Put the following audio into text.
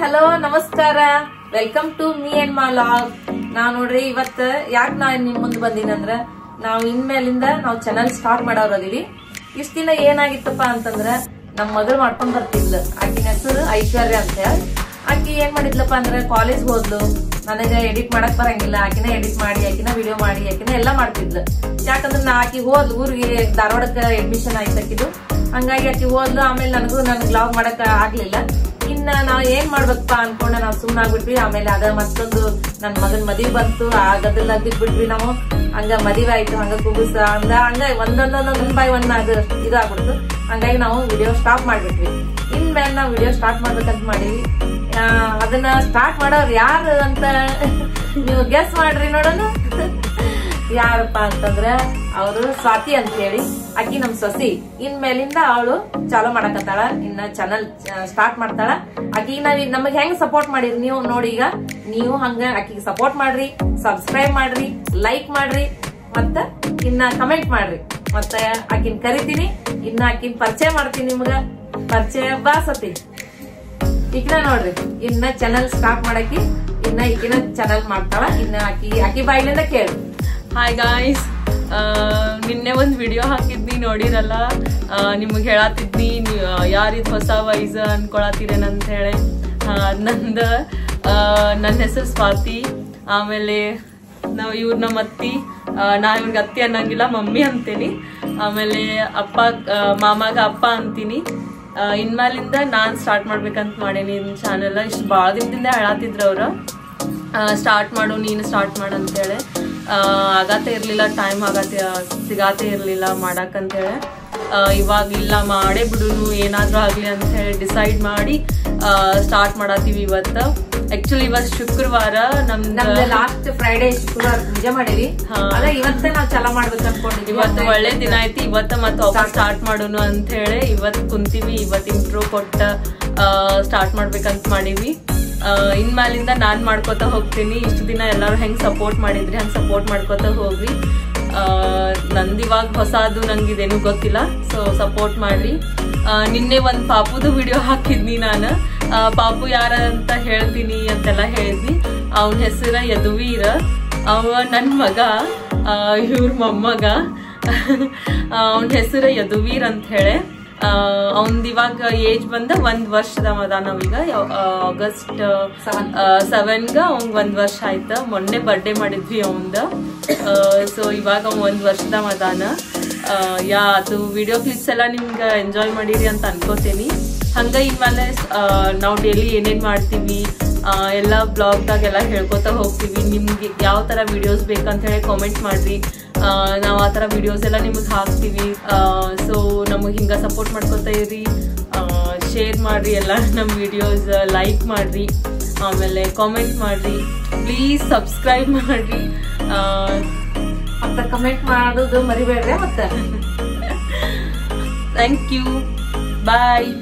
Hello ನಮಸ್ಕಾರ, welcome to me and my vlog. ನಾವ್ ನೋಡ್ರಿ ಇವತ್ತ ಯಾಕೆ ನಾ ನಿಮ್ ಮುಂದ್ ಬಂದಿನಂದ್ರ ನಾವ್ ಇನ್ಮೇಲಿಂದ ನಾವ್ ಚಾನಲ್ ಸ್ಟಾರ್ಟ್ ಮಾಡೋರದೀವಿ. ಇಷ್ಟ ದಿನ ಏನಾಗಿತ್ತಪ್ಪ ಅಂತಂದ್ರ ನಮ್ ಮಗಳು ಮಾಡ್ಕೊಂಡ್ ಬರ್ತಿದ್ಲು. ಆಕಿನ ಹೆಸರು ಐಶ್ವರ್ಯ ಅಂತ ಹೇಳಿ. ಆಕಿ ಏನ್ ಮಾಡಿದ್ಲಪ್ಪ ಅಂದ್ರೆ ಕಾಲೇಜ್ ಹೋದ್ಲು. ನನಗ ಎಡಿಟ್ ಮಾಡಕ್ ಬರಂಗಿಲ್ಲ, ಆಕಿನ ಎಡಿಟ್ ಮಾಡಿ ಆಕಿನ ವಿಡಿಯೋ ಮಾಡಿ ಆಕಿನ ಎಲ್ಲಾ ಮಾಡ್ತಿದ್ಲು. ಯಾಕಂದ್ರೆ ನಾ ಆಕಿ ಹೋದ್ಲು ಊರಿಗೆ, ಧಾರವಾಡಕ್ಕ ಅಡ್ಮಿಷನ್ ಆಯ್ತಾಕಿದ್ದು. ಹಂಗಾಗಿ ಆಕಿ ಹೋದ್ಲು. ಆಮೇಲೆ ನನ್ ವ್ಲಾಗ್ ಮಾಡಕ್ ಆಗ್ಲಿಲ್ಲ. ಇನ್ನ ನಾವ್ ಏನ್ ಮಾಡ್ಬೇಕಪ್ಪ ಅನ್ಕೊಂಡ ನಾವ್ ಸುಮ್ನ ಆಗ್ಬಿಟ್ವಿ. ಆಮೇಲೆ ಅದ ಮತ್ತೊಂದು ನನ್ ಮಗನ್ ಮದ್ವಿ ಬಂತು, ಆಗದೆಲ್ಲ ಬಿಟ್ಬಿಟ್ವಿ ನಾವು. ಹಂಗ ಮದ್ವೆ ಆಯ್ತು, ಹಂಗ ಕುಬುಸ ಹಂಗ ಒಂದೊಂದ್ ಬೈ ಒಂದ್ ಇದಾಗ್ಬಿಡ್ತು. ಹಂಗಾಗಿ ನಾವು ವಿಡಿಯೋ ಸ್ಟಾಪ್ ಮಾಡ್ಬಿಟ್ವಿ. ಇನ್ಮೇಲೆ ನಾವ್ ವಿಡಿಯೋ ಸ್ಟಾರ್ಟ್ ಮಾಡ್ಬೇಕಂತ ಮಾಡೀವಿ. ಅದನ್ನ ಸ್ಟಾರ್ಟ್ ಮಾಡೋರು ಯಾರು ಅಂತ ನೀವು ಗೆಸ್ ಮಾಡ್ರಿ ನೋಡೋಣ. ಯಾರಪ್ಪ ಅಂತಂದ್ರ ಅವರು ಸ್ವಾತಿ ಅಂತ ಹೇಳಿ, ಆಕಿ ನಮ್ ಸೊಸಿ. ಇನ್ಮೇಲಿಂದ ಅವಳು ಚಾಲೂ ಮಾಡಕತ್ತಾಳ, ಇನ್ನ ಚಾನಲ್ ಸ್ಟಾರ್ಟ್ ಮಾಡ್ತಾಳ. ಆಕಿ ನಮಗ್ ಹೆಂಗ್ ಸಪೋರ್ಟ್ ಮಾಡಿರಿ ನೀವು ನೋಡಿ. ಈಗ ನೀವು ಹಂಗ ಆಕಿಗೆ ಸಪೋರ್ಟ್ ಮಾಡ್ರಿ, ಸಬ್ಸ್ಕ್ರೈಬ್ ಮಾಡ್ರಿ, ಲೈಕ್ ಮಾಡ್ರಿ, ಮತ್ತ ಇನ್ನ ಕಮೆಂಟ್ ಮಾಡ್ರಿ. ಮತ್ತ ಆಕಿನ್ ಕರಿತೀನಿ, ಇನ್ನ ಆಕಿನ್ ಪರಿಚಯ ಮಾಡ್ತೀನಿ. ನಿಮ್ಗ ಪರಿಚಯ ಬಾ ಸತಿ. ಈಗಿನ ನೋಡ್ರಿ, ಇನ್ನ ಚಾನಲ್ ಸ್ಟಾರ್ಟ್ ಮಾಡಕಿ, ಇನ್ನ ಈಗಿನ ಚಾನಲ್ ಮಾಡ್ತಾಳ. ಇನ್ನ ಆಕಿ ಬಾಯಿಲಿಂದ ಕೇಳಿ. ಹಾಯ್ ಗಾಯ್ಸ್, ನಿನ್ನೆ ಒಂದ್ ವಿಡಿಯೋ ಹಾಕಿದ್ನಿ ನೋಡಿರಲ್ಲ. ನಿಮಗ್ ಹೇಳತ್ತಿದ್ನಿ ಯಾರಿದ್ ಹೊಸ ವಯಸ್ಸು ಅನ್ಕೊಳತ್ತೀರೇನಂತ ಹೇಳಿ. ನನ್ನ ಹೆಸರು ಸ್ವಾತಿ. ಆಮೇಲೆ ಇವ್ರ ನಮ್ಮ ಅತ್ತಿ. ನಾ ಇವ್ರಿಗೆ ಅತ್ತಿ ಅನ್ನಂಗಿಲ್ಲ, ಮಮ್ಮಿ ಅಂತೀನಿ. ಆಮೇಲೆ ಅಪ್ಪ ಮಾಮಾಗ ಅಪ್ಪ ಅಂತೀನಿ. ಇನ್ಮೇಲಿಂದ ನಾನ್ ಸ್ಟಾರ್ಟ್ ಮಾಡ್ಬೇಕಂತ ಮಾಡೇನಿ ಚಾನೆಲ್. ಇಷ್ಟು ಭಾಳ ದಿನದಿಂದ ಹೇಳತ್ತಿದ್ರು ಅವ್ರ, ಸ್ಟಾರ್ಟ್ ಮಾಡು, ನೀನು ಸ್ಟಾರ್ಟ್ ಮಾಡು ಅಂತೇಳಿ. ಆಗತ್ತೆ ಇರ್ಲಿಲ್ಲ, ಟೈಮ್ ಸಿಗಾತೆ ಇರ್ಲಿಲ್ಲ ಮಾಡಕ್ಕಂತೇಳಿ. ಇವಾಗ ಇಲ್ಲ, ಮಾಡೇ ಬಿಡುನು ಏನಾದ್ರೂ ಆಗ್ಲಿ ಅಂತ ಹೇಳಿ ಡಿಸೈಡ್ ಮಾಡಿ ಸ್ಟಾರ್ಟ್ ಮಾಡತ್ತೀವಿ ಇವತ್ತ. ಆಕ್ಚುಲಿ ಇವತ್ತು ಶುಕ್ರವಾರ, ನಮ್ದು ಲಾಸ್ಟ್ ಫ್ರೈಡೆ ಶುಕ್ರವಾರ ಪೂಜೆ ಮಾಡೀವಿ. ಇವತ್ತೇ ನಾವ್ ಚಾಲ ಮಾಡ್ಬೇಕು ಅನ್ಕೊಂಡಿದ್ವಿ. ಇವತ್ತು ಒಳ್ಳೆ ದಿನ ಐತಿ, ಇವತ್ತ ಮತ್ತೆ ವಾಪಸ್ ಸ್ಟಾರ್ಟ್ ಮಾಡೋನು ಅಂತ ಹೇಳಿ ಇವತ್ ಕುಂತೀವಿ. ಇವತ್ತು ಇಂಟ್ರೋ ಕೊಟ್ಟ ಸ್ಟಾರ್ಟ್ ಮಾಡ್ಬೇಕಂತ ಮಾಡೀವಿ. ಇನ್ಮೇಲಿಂದ ನಾನ್ ಮಾಡ್ಕೋತಾ ಹೋಗ್ತೀನಿ. ಇಷ್ಟು ದಿನ ಎಲ್ಲಾರು ಹೆಂಗ್ ಸಪೋರ್ಟ್ ಮಾಡಿದ್ರಿ ಹಂಗ್ ಸಪೋರ್ಟ್ ಮಾಡ್ಕೋತಾ ಹೋಗ್ರಿ. ನಂದಿವಾಗ ಹೊಸದು ನಂಗಿದೇನು ಗೊತ್ತಿಲ್ಲ, ಸೊ ಸಪೋರ್ಟ್ ಮಾಡ್ರಿ. ನಿನ್ನೆ ಒಂದ್ ಪಾಪುದು ವಿಡಿಯೋ ಹಾಕಿದ್ನಿ ನಾನು. ಪಾಪು ಯಾರ ಅಂತ ಹೇಳ್ತೀನಿ ಅಂತೆಲ್ಲ ಹೇಳಿದ್ನಿ. ಅವನ ಹೆಸರ ಯದುವೀರ. ಅವ ನನ್ ಮಗ, ಇವ್ರ ಮೊಮ್ಮಗ. ಅವನ ಹೆಸರು ಯದುವೀರ್ ಅಂತ ಹೇಳಿ. ಅವಂದ್ ಇವಾಗ ಏಜ್ ಬಂದ 1 ವರ್ಷದ ಮದ. ನಾವೀಗ ಆಗಸ್ಟ್ 7ಗ ಅವಂಗ್ 1 ವರ್ಷ ಆಯ್ತ. ಮೊನ್ನೆ ಬರ್ಡೇ ಮಾಡಿದ್ವಿ ಅವಂದ. ಸೊ ಇವಾಗ ಅವ್ 1 ವರ್ಷದ ಮದಾನ. ಅದು ವಿಡಿಯೋ ಕ್ಲಿಪ್ಸ್ ಎಲ್ಲ ನಿಮ್ಗೆ ಎಂಜಾಯ್ ಮಾಡಿರಿ ಅಂತ ಅನ್ಕೋತೀನಿ. ಹಂಗ ಇನ್ಮೇಲೆ ನಾವು ಡೈಲಿ ಏನೇನ್ ಮಾಡ್ತೀವಿ ಎಲ್ಲ ಬ್ಲಾಗ್ದಾಗೆಲ್ಲ ಹೇಳ್ಕೊತಾ ಹೋಗ್ತೀವಿ. ನಿಮ್ಗೆ ಯಾವ ತರ ವಿಡಿಯೋಸ್ ಬೇಕಂತ ಹೇಳಿ ಕಾಮೆಂಟ್ ಮಾಡ್ರಿ. ನಾವ್ ಆ ತರ ವಿಡಿಯೋಸ್ ಎಲ್ಲ ನಿಮಗ್ ಹಾಕ್ತಿವಿ. ಸೊ ನಮಗ್ ಹಿಂಗ ಸಪೋರ್ಟ್ ಮಾಡ್ಕೊತಾ ಇರಿ, ಶೇರ್ ಮಾಡ್ರಿ ಎಲ್ಲ ನಮ್ ವಿಡಿಯೋಸ್, ಲೈಕ್ ಮಾಡ್ರಿ, ಆಮೇಲೆ ಕಾಮೆಂಟ್ ಮಾಡ್ರಿ, ಪ್ಲೀಸ್ ಸಬ್ಸ್ಕ್ರೈಬ್ ಮಾಡ್ರಿ, ಮತ್ತೆ ಕಮೆಂಟ್ ಮಾಡೋದು ಮರಿಬೇಡ್ರಿ. ಮತ್ತೆ ಥ್ಯಾಂಕ್ ಯು, ಬಾಯ್.